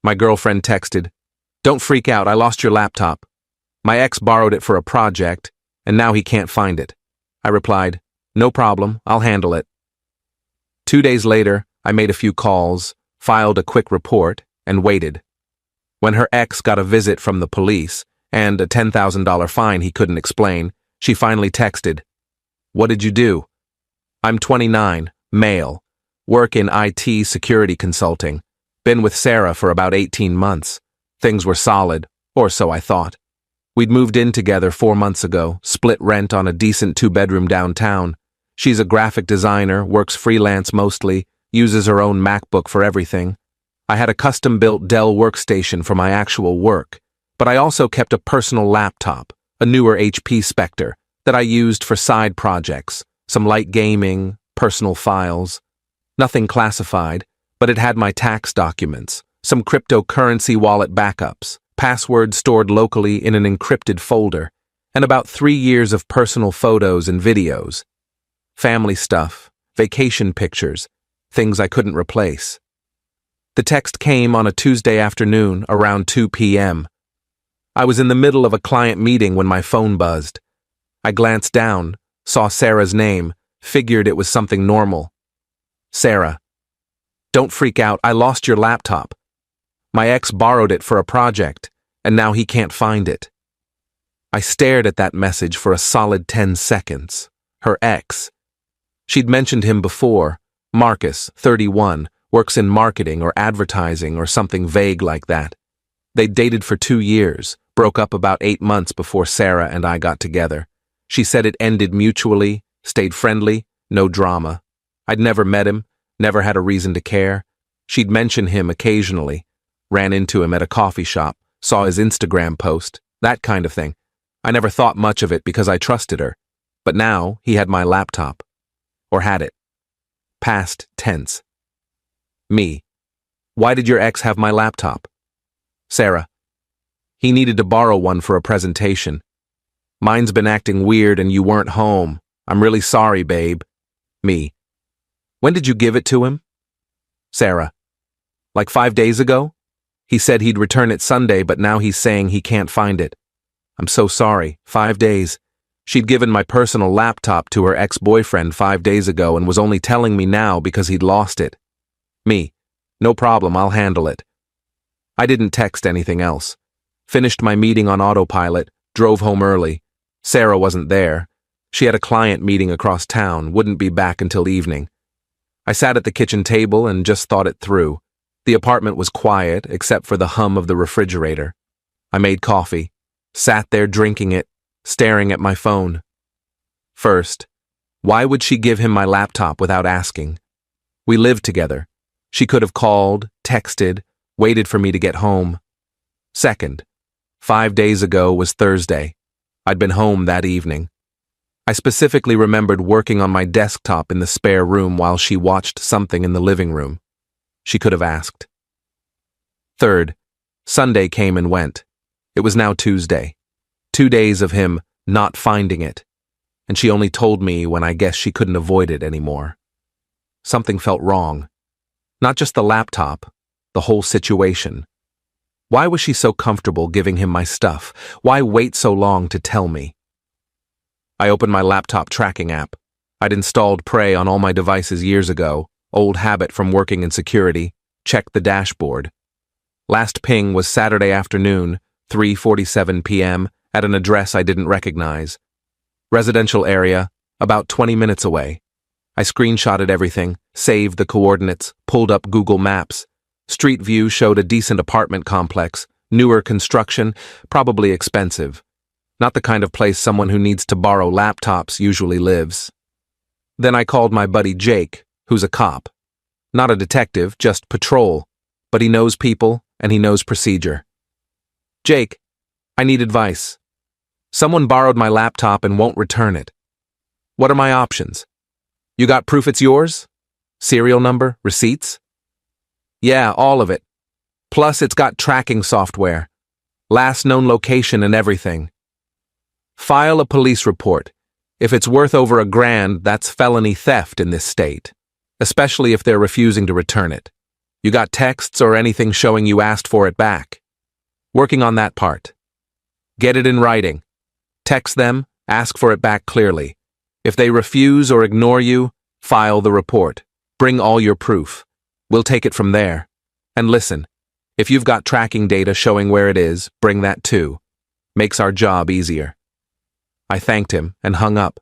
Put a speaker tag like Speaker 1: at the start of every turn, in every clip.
Speaker 1: My girlfriend texted, "Don't freak out, I lost your laptop. My ex borrowed it for a project, and now he can't find it." I replied, "No problem, I'll handle it." 2 days later, I made a few calls, filed a quick report, and waited. When her ex got a visit from the police and a $10,000 fine he couldn't explain, she finally texted, "What did you do?" "I'm 29, male, work in IT security consulting, been with Sarah for about 18 months. Things were solid, or so I thought. We'd moved in together 4 months ago, split rent on a decent 2-bedroom downtown. She's a graphic designer, works freelance mostly, uses her own MacBook for everything. I had a custom-built Dell workstation for my actual work, but I also kept a personal laptop, a newer HP Spectre, that I used for side projects, some light gaming, personal files. Nothing classified, but it had my tax documents, some cryptocurrency wallet backups, passwords stored locally in an encrypted folder, and about 3 years of personal photos and videos. Family stuff, vacation pictures, things I couldn't replace. The text came on a Tuesday afternoon around 2 p.m. I was in the middle of a client meeting when my phone buzzed. I glanced down, saw Sarah's name, figured it was something normal. Sarah, "Don't freak out, I lost your laptop. My ex borrowed it for a project, and now he can't find it." I stared at that message for a solid 10 seconds. Her ex. She'd mentioned him before, Marcus, 31, works in marketing or advertising or something vague like that. They'd dated for 2 years, broke up about 8 months before Sarah and I got together. She said it ended mutually, stayed friendly, no drama. I'd never met him, never had a reason to care. She'd mention him occasionally, ran into him at a coffee shop, saw his Instagram post, that kind of thing. I never thought much of it because I trusted her. But now he had my laptop. Or had it. Past tense. Me. "Why did your ex have my laptop?" Sarah. "He needed to borrow one for a presentation. Mine's been acting weird and you weren't home. I'm really sorry, babe." Me. "When did you give it to him?" Sarah. "Like 5 days ago? He said he'd return it Sunday, but now he's saying he can't find it. I'm so sorry. 5 days. She'd given my personal laptop to her ex-boyfriend 5 days ago and was only telling me now because he'd lost it." Me. "No problem, I'll handle it." I didn't text anything else. Finished my meeting on autopilot, drove home early. Sarah wasn't there. She had a client meeting across town, wouldn't be back until evening. I sat at the kitchen table and just thought it through. The apartment was quiet, except for the hum of the refrigerator. I made coffee, sat there drinking it, staring at my phone. First, why would she give him my laptop without asking? We lived together. She could have called, texted, waited for me to get home. Second, 5 days ago was Thursday. I'd been home that evening. I specifically remembered working on my desktop in the spare room while she watched something in the living room. She could have asked. Third, Sunday came and went. It was now Tuesday. 2 days of him not finding it, and she only told me when I guess she couldn't avoid it anymore. Something felt wrong. Not just the laptop, the whole situation. Why was she so comfortable giving him my stuff? Why wait so long to tell me? I opened my laptop tracking app. I'd installed Prey on all my devices years ago, old habit from working in security, checked the dashboard. Last ping was Saturday afternoon, 3:47 p.m., at an address I didn't recognize. Residential area, about 20 minutes away. I screenshotted everything, saved the coordinates, pulled up Google Maps. Street view showed a decent apartment complex, newer construction, probably expensive. Not the kind of place someone who needs to borrow laptops usually lives. Then I called my buddy Jake, who's a cop. Not a detective, just patrol, but he knows people and he knows procedure. "Jake, I need advice. Someone borrowed my laptop and won't return it. What are my options? You got proof it's yours? Serial number, receipts?" "Yeah, all of it. Plus it's got tracking software. Last known location and everything. File a police report. If it's worth over $1,000, that's felony theft in this state, especially if they're refusing to return it. You got texts or anything showing you asked for it back? Working on that part. Get it in writing. Text them, ask for it back clearly. If they refuse or ignore you, file the report. Bring all your proof. We'll take it from there. And listen, if you've got tracking data showing where it is, bring that too. Makes our job easier. I thanked him and hung up.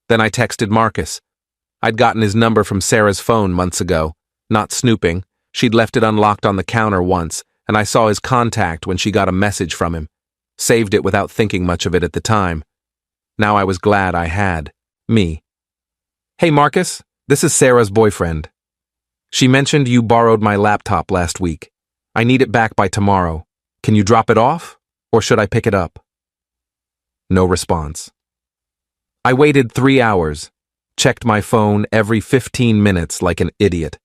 Speaker 1: Then I texted Marcus. I'd gotten his number from Sarah's phone months ago. Not snooping. She'd left it unlocked on the counter once, and I saw his contact when she got a message from him. Saved it without thinking much of it at the time. Now I was glad I had. Me. Hey Marcus, this is Sarah's boyfriend. She mentioned you borrowed my laptop last week. I need it back by tomorrow. Can you drop it off, or should I pick it up? No response. I waited 3 hours, checked my phone every 15 minutes like an idiot.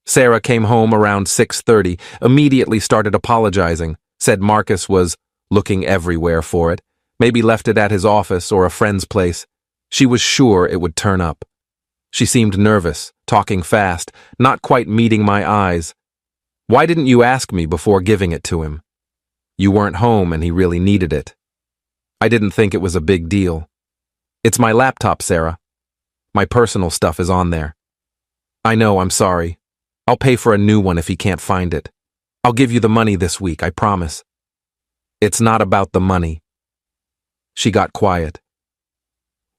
Speaker 1: Sarah came home around 6:30, immediately started apologizing, said Marcus was looking everywhere for it, maybe left it at his office or a friend's place. She was sure it would turn up. She seemed nervous, talking fast, not quite meeting my eyes. Why didn't you ask me before giving it to him? You weren't home and he really needed it. I didn't think it was a big deal. It's my laptop, Sarah. My personal stuff is on there. I know, I'm sorry. I'll pay for a new one if he can't find it. I'll give you the money this week, I promise. It's not about the money. She got quiet.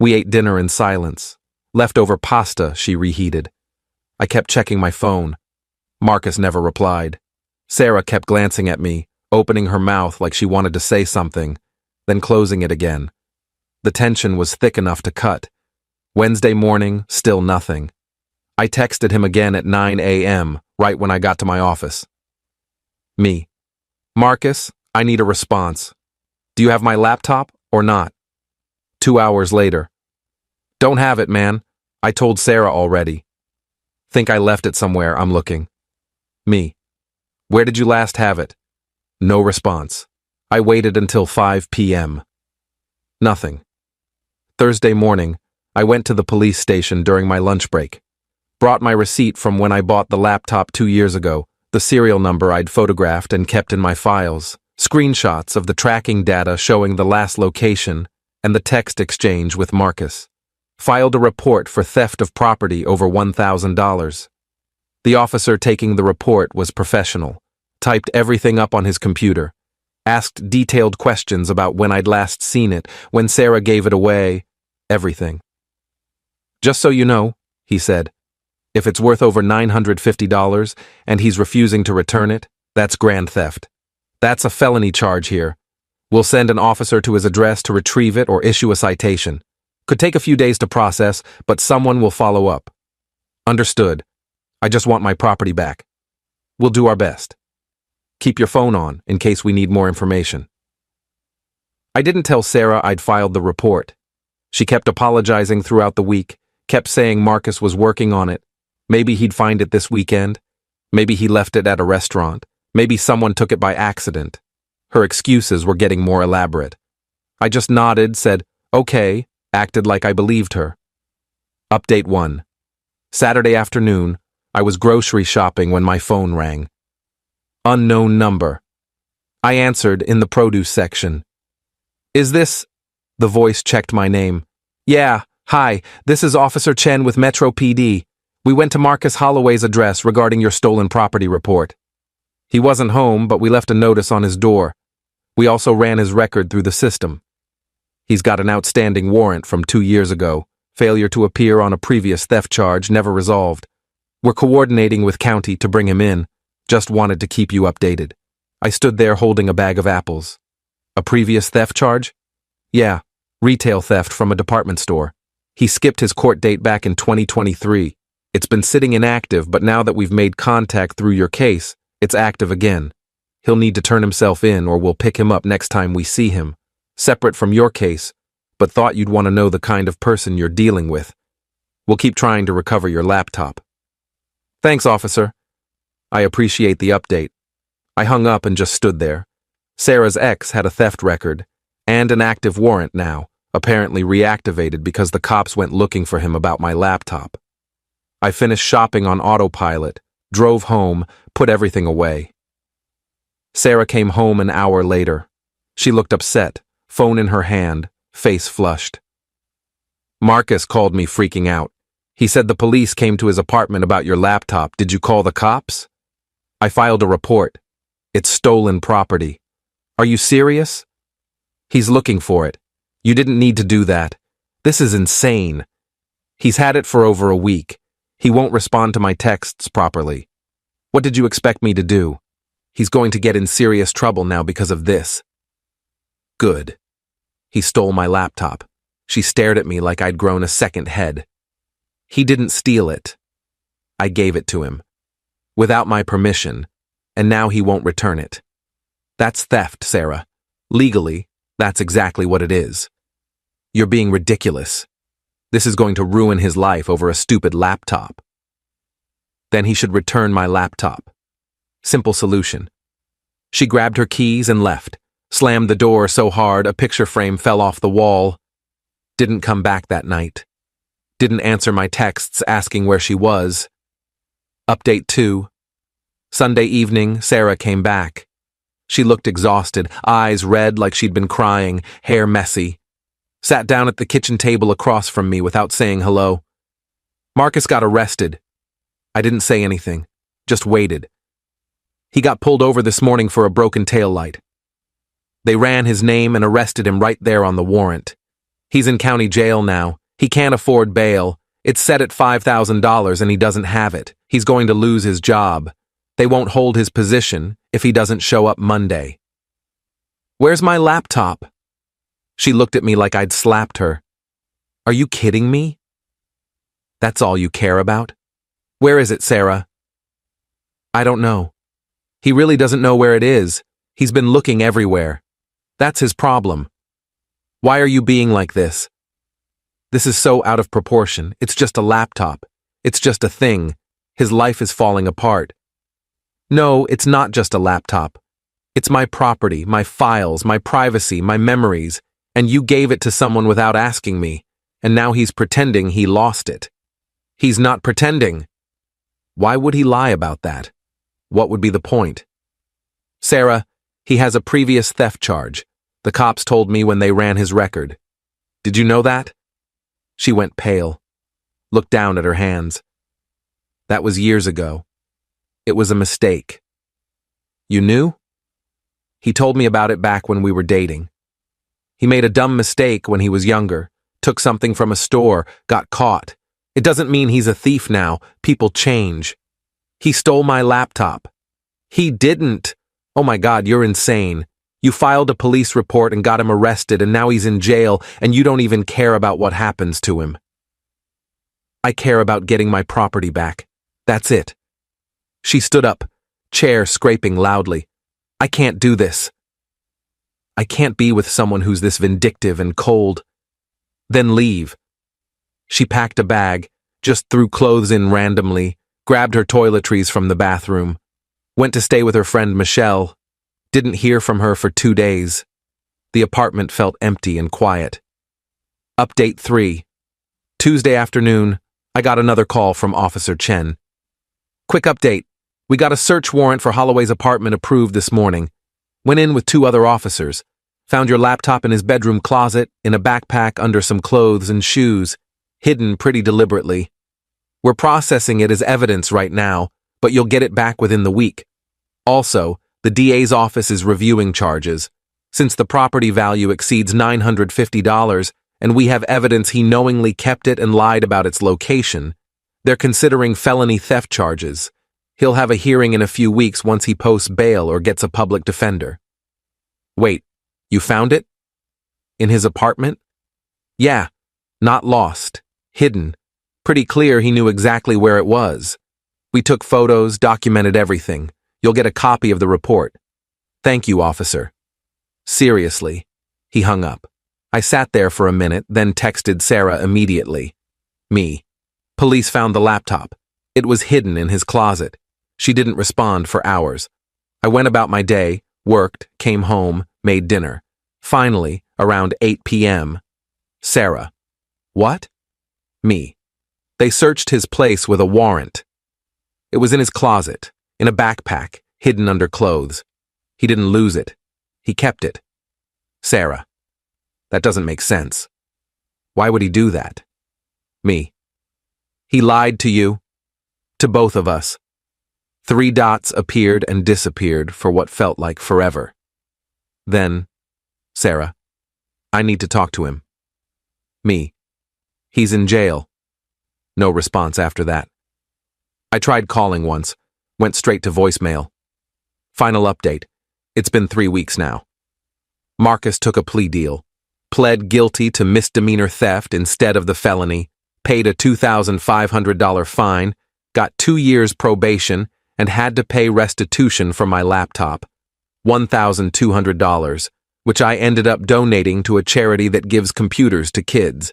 Speaker 1: We ate dinner in silence. Leftover pasta she reheated. I kept checking my phone. Marcus never replied. Sarah kept glancing at me, opening her mouth like she wanted to say something, then closing it again. The tension was thick enough to cut. Wednesday morning, still nothing. I texted him again at 9 a.m., right when I got to my office. Me. Marcus, I need a response. Do you have my laptop or not? 2 hours later. Don't have it, man. I told Sarah already. Think I left it somewhere, I'm looking. Me. Where did you last have it? No response. I waited until 5 p.m. Nothing. Thursday morning, I went to the police station during my lunch break. Brought my receipt from when I bought the laptop 2 years ago, the serial number I'd photographed and kept in my files, screenshots of the tracking data showing the last location, and the text exchange with Marcus. Filed a report for theft of property over $1,000. The officer taking the report was professional, typed everything up on his computer, asked detailed questions about when I'd last seen it, when Sarah gave it away, everything. Just so you know, he said, if it's worth over $950 and he's refusing to return it, that's grand theft. That's a felony charge here. We'll send an officer to his address to retrieve it or issue a citation. Could take a few days to process, but someone will follow up. Understood. I just want my property back. We'll do our best. Keep your phone on in case we need more information. I didn't tell Sarah I'd filed the report. She kept apologizing throughout the week, kept saying Marcus was working on it. Maybe he'd find it this weekend. Maybe he left it at a restaurant. Maybe someone took it by accident. Her excuses were getting more elaborate. I just nodded, said, okay, acted like I believed her. Update 1. Saturday afternoon, I was grocery shopping when my phone rang. Unknown number. I answered in the produce section. Is this... The voice checked my name. Yeah, hi, this is Officer Chen with Metro PD. We went to Marcus Holloway's address regarding your stolen property report. He wasn't home, but we left a notice on his door. We also ran his record through the system. He's got an outstanding warrant from 2 years ago. Failure to appear on a previous theft charge never resolved. We're coordinating with county to bring him in. Just wanted to keep you updated. I stood there holding a bag of apples. A previous theft charge? Yeah, retail theft from a department store. He skipped his court date back in 2023. It's been sitting inactive, but now that we've made contact through your case, it's active again. He'll need to turn himself in or we'll pick him up next time we see him. Separate from your case, but thought you'd want to know the kind of person you're dealing with. We'll keep trying to recover your laptop. Thanks, officer. I appreciate the update. I hung up and just stood there. Sarah's ex had a theft record and an active warrant now, apparently reactivated because the cops went looking for him about my laptop. I finished shopping on autopilot, drove home, put everything away. Sarah came home an hour later. She looked upset, phone in her hand, face flushed. Marcus called me freaking out. He said the police came to his apartment about your laptop. Did you call the cops? I filed a report. It's stolen property. Are you serious? He's looking for it. You didn't need to do that. This is insane. He's had it for over a week. He won't respond to my texts properly. What did you expect me to do? He's going to get in serious trouble now because of this. Good. He stole my laptop. She stared at me like I'd grown a second head. He didn't steal it. I gave it to him. Without my permission, and now he won't return it. That's theft, Sarah. Legally, that's exactly what it is. You're being ridiculous. This is going to ruin his life over a stupid laptop. Then he should return my laptop. Simple solution. She grabbed her keys and left, slammed the door so hard a picture frame fell off the wall. Didn't come back that night. Didn't answer my texts asking where she was. Update 2. Sunday evening, Sarah came back. She looked exhausted, eyes red like she'd been crying, hair messy. Sat down at the kitchen table across from me without saying hello. Marcus got arrested. I didn't say anything, just waited. He got pulled over this morning for a broken taillight. They ran his name and arrested him right there on the warrant. He's in county jail now. He can't afford bail. It's set at $5,000 and he doesn't have it. He's going to lose his job. They won't hold his position if he doesn't show up Monday. Where's my laptop? She looked at me like I'd slapped her. Are you kidding me? That's all you care about? Where is it, Sarah? I don't know. He really doesn't know where it is. He's been looking everywhere. That's his problem. Why are you being like this? This is so out of proportion. It's just a laptop. It's just a thing. His life is falling apart. No, it's not just a laptop. It's my property, my files, my privacy, my memories, and you gave it to someone without asking me, and now he's pretending he lost it. He's not pretending. Why would he lie about that? What would be the point? Sarah, he has a previous theft charge. The cops told me when they ran his record. Did you know that? She went pale, looked down at her hands. That was years ago. It was a mistake. You knew? He told me about it back when we were dating. He made a dumb mistake when he was younger, took something from a store, got caught. It doesn't mean he's a thief now. People change. He stole my laptop. He didn't. Oh my God, you're insane. You filed a police report and got him arrested, and now he's in jail, and you don't even care about what happens to him. I care about getting my property back. That's it. She stood up, chair scraping loudly. I can't do this. I can't be with someone who's this vindictive and cold. Then leave. She packed a bag, just threw clothes in randomly, grabbed her toiletries from the bathroom, went to stay with her friend Michelle. Didn't hear from her for 2 days. The apartment felt empty and quiet. Update 3. Tuesday afternoon, I got another call from Officer Chen. Quick update. We got a search warrant for Holloway's apartment approved this morning. Went in with 2 other officers. Found your laptop in his bedroom closet, in a backpack under some clothes and shoes, hidden pretty deliberately. We're processing it as evidence right now, but you'll get it back within the week. Also, the DA's office is reviewing charges. Since the property value exceeds $950 and we have evidence he knowingly kept it and lied about its location, they're considering felony theft charges. He'll have a hearing in a few weeks once he posts bail or gets a public defender. Wait, you found it? In his apartment? Yeah, not lost, hidden. Pretty clear he knew exactly where it was. We took photos, documented everything. You'll get a copy of the report. Thank you, officer. Seriously. He hung up. I sat there for a minute, then texted Sarah immediately. Me. Police found the laptop. It was hidden in his closet. She didn't respond for hours. I went about my day, worked, came home, made dinner. Finally, around 8 p.m. Sarah. What? Me. They searched his place with a warrant. It was in his closet, in a backpack, hidden under clothes. He didn't lose it. He kept it. Sarah. That doesn't make sense. Why would he do that? Me. He lied to you. To both of us. 3 dots appeared and disappeared for what felt like forever. Then, Sarah, I need to talk to him. Me. He's in jail. No response after that. I tried calling once, went straight to voicemail. Final update. It's been 3 weeks now. Marcus took a plea deal, pled guilty to misdemeanor theft instead of the felony, paid a $2,500 fine, got 2 years probation, and had to pay restitution for my laptop, $1,200, which I ended up donating to a charity that gives computers to kids.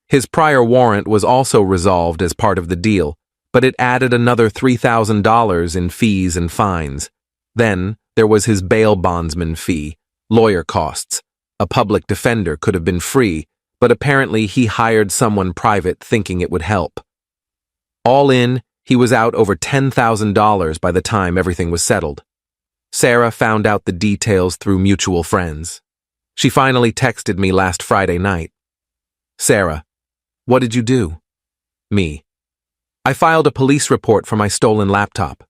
Speaker 1: His prior warrant was also resolved as part of the deal, but it added another $3,000 in fees and fines. Then there was his bail bondsman fee, lawyer costs. A public defender could have been free, but apparently he hired someone private thinking it would help. All in, he was out over $10,000 by the time everything was settled. Sarah found out the details through mutual friends. She finally texted me last Friday night. Sarah, what did you do? Me. I filed a police report for my stolen laptop.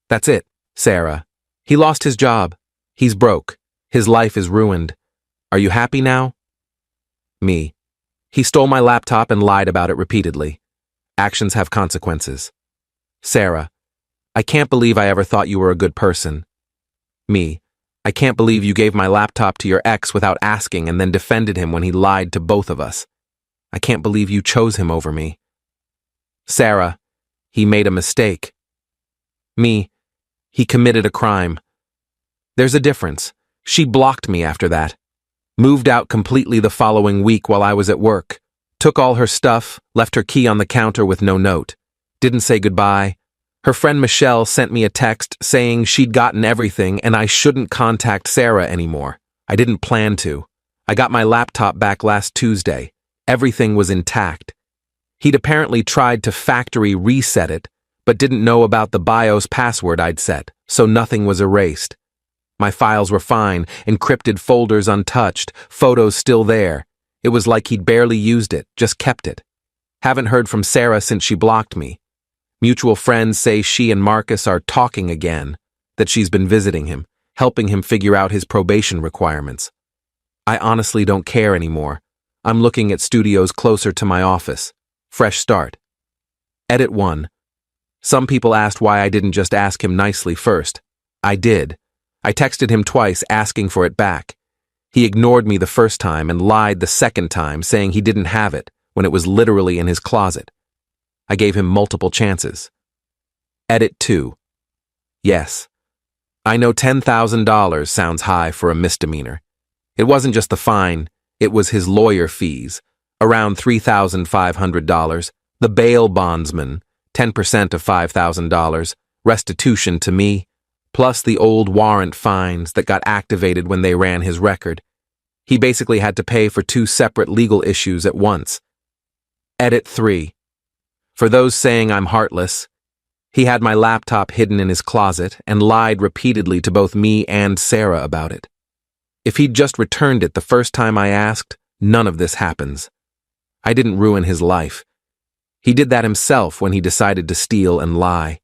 Speaker 1: That's it, Sarah. He lost his job. He's broke. His life is ruined. Are you happy now? Me. He stole my laptop and lied about it repeatedly. Actions have consequences. Sarah. I can't believe I ever thought you were a good person. Me. I can't believe you gave my laptop to your ex without asking and then defended him when he lied to both of us. I can't believe you chose him over me. Sarah. He made a mistake. Me. He committed a crime. There's a difference. She blocked me after that. Moved out completely the following week while I was at work. Took all her stuff, left her key on the counter with no note. Didn't say goodbye. Her friend Michelle sent me a text saying she'd gotten everything and I shouldn't contact Sarah anymore. I didn't plan to. I got my laptop back last Tuesday. Everything was intact. He'd apparently tried to factory reset it, but didn't know about the BIOS password I'd set, so nothing was erased. My files were fine, encrypted folders untouched, photos still there. It was like he'd barely used it, just kept it. Haven't heard from Sarah since she blocked me. Mutual friends say she and Marcus are talking again, that she's been visiting him, helping him figure out his probation requirements. I honestly don't care anymore. I'm looking at studios closer to my office. Fresh start. Edit 1. Some people asked why I didn't just ask him nicely first. I did. I texted him twice asking for it back. He ignored me the first time and lied the second time saying he didn't have it when it was literally in his closet. I gave him multiple chances. Edit 2. Yes. I know $10,000 sounds high for a misdemeanor. It wasn't just the fine, it was his lawyer fees, around $3,500, the bail bondsman, 10% of $5,000, restitution to me, plus the old warrant fines that got activated when they ran his record. He basically had to pay for 2 separate legal issues at once. Edit 3. For those saying I'm heartless, he had my laptop hidden in his closet and lied repeatedly to both me and Sarah about it. If he'd just returned it the first time I asked, none of this happens. I didn't ruin his life. He did that himself when he decided to steal and lie.